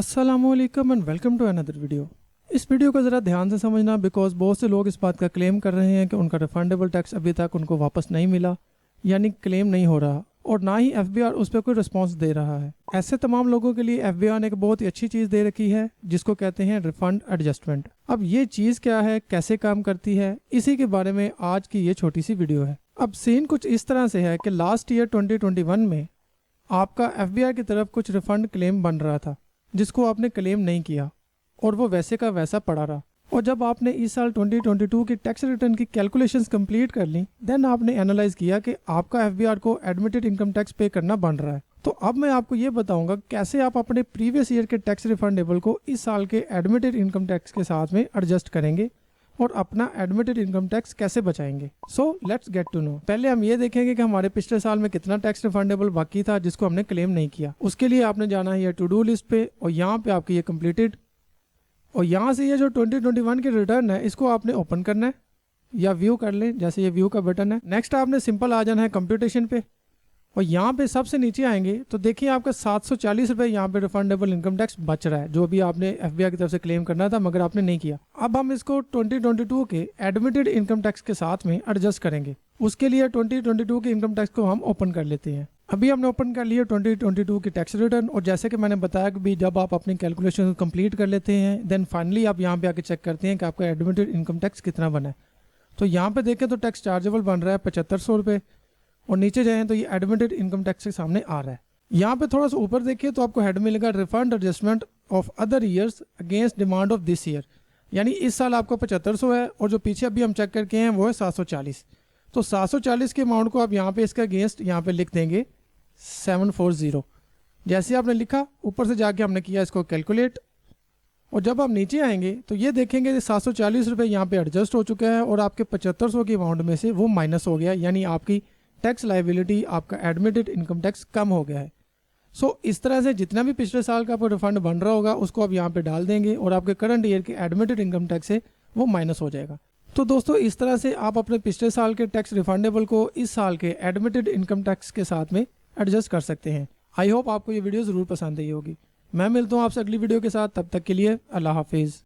अस्सलामुअलैकुम and welcome to another video. इस video को ज़रा ध्यान से समझना बिकॉज बहुत से लोग इस बात का क्लेम कर रहे हैं कि उनका रिफंडेबल टैक्स अभी तक उनको वापस नहीं मिला, यानी क्लेम नहीं हो रहा, और ना ही एफबीआर उस पर कोई रिस्पांस दे रहा है। ऐसे तमाम लोगों के लिए एफबीआर ने एक बहुत ही अच्छी चीज़ दे रखी है जिसको कहते हैं रिफंड एडजस्टमेंट। अब ये चीज़ क्या है, कैसे काम करती है, इसी के बारे में आज की ये छोटी सी वीडियो है। अब सीन कुछ इस तरह से है कि लास्ट ईयर 2021 में आपका एफबीआर की तरफ कुछ रिफंड क्लेम बन रहा था जिसको आपने क्लेम नहीं किया और वो वैसे का वैसा पड़ा रहा। और जब आपने इस साल 2022 की टैक्स रिटर्न की कैलकुलेशंस कंप्लीट कर ली, देन आपने एनालाइज किया कि आपका एफबीआर को एडमिटेड इनकम टैक्स पे करना बन रहा है। तो अब मैं आपको ये बताऊंगा कैसे आप अपने प्रीवियस ईयर के टैक्स रिफंडेबल को इस साल के एडमिटेड इनकम टैक्स के साथ में एडजस्ट करेंगे और अपना एडमिटेड इनकम टैक्स कैसे बचाएंगे। So let's get to know. पहले हम ये देखेंगे कि हमारे पिछले साल में कितना टैक्स रिफंडेबल बाकी था जिसको हमने क्लेम नहीं किया। उसके लिए आपने जाना है ये टू डू लिस्ट पे और यहाँ पे आपकी ये कंप्लीटेड, और यहाँ से ये जो 2021 की रिटर्न है इसको आपने ओपन करना है या व्यू कर लें, जैसे ये व्यू का बटन है। नेक्स्ट आपने सिंपल आ जाना है कंप्यूटेशन पे और यहाँ पे सबसे नीचे आएंगे तो देखिए आपका 740 रुपये यहाँ पे रिफंडेबल इनकम टैक्स बच रहा है जो भी आपने एफबीआई की तरफ से क्लेम करना था मगर आपने नहीं किया। अब हम इसको 2022 के एडमिटेड इनकम टैक्स के साथ में एडजस्ट करेंगे। उसके लिए 2022 के इनकम टैक्स को हम ओपन कर लेते हैं। अभी हमने ओपन कर लिया 2022 की टैक्स रिटर्न, और जैसे कि मैंने बताया कि भी जब आप अपनी कैलकुलेशन कंप्लीट कर लेते हैं देन फाइनली आप यहाँ पे आके चेक करते हैं कि आपका एडमिटेड इनकम टैक्स कितना बना है। तो यहाँ पे देखें तो टैक्स चार्जेबल बन रहा है 7500 रुपये, और नीचे जाएं तो ये एडमिटेड इनकम टैक्स के सामने आ रहा है। यहाँ पे थोड़ा सा ऊपर देखिए तो आपको हेड मिलेगा refund adjustment of other years against demand of this year, यानी इस साल आपको 7500 है और जो पीछे अभी हम चेक करके हैं वो है 740। तो 740 के अमाउंट को आप यहाँ पे इसका अगेंस्ट यहाँ पे लिख देंगे 740। जैसे आपने लिखा ऊपर से जाके हमने किया इसको कैलकुलेट, और जब आप नीचे आएंगे तो ये देखेंगे 740 रुपये यहाँ पे एडजस्ट हो चुका है और आपके 7500 की अमाउंट में से वो माइनस हो गया, यानी आपकी टैक्स लाइबिलिटी, आपका एडमिटेड इनकम टैक्स कम हो गया है। सो इस तरह से जितना भी पिछले साल का आपको रिफंड बन रहा होगा उसको आप यहाँ पे डाल देंगे और आपके करंट ईयर के एडमिटेड इनकम टैक्स से वो माइनस हो जाएगा। तो दोस्तों इस तरह से आप अपने पिछले साल के टैक्स रिफंडेबल को इस साल के एडमिटेड इनकम टैक्स के साथ में एडजस्ट कर सकते हैं। आई होप आपको ये वीडियो ज़रूर पसंद आई होगी। मैं मिलता हूँ आपसे अगली वीडियो के साथ, तब तक के लिए अल्लाह हाफिज़।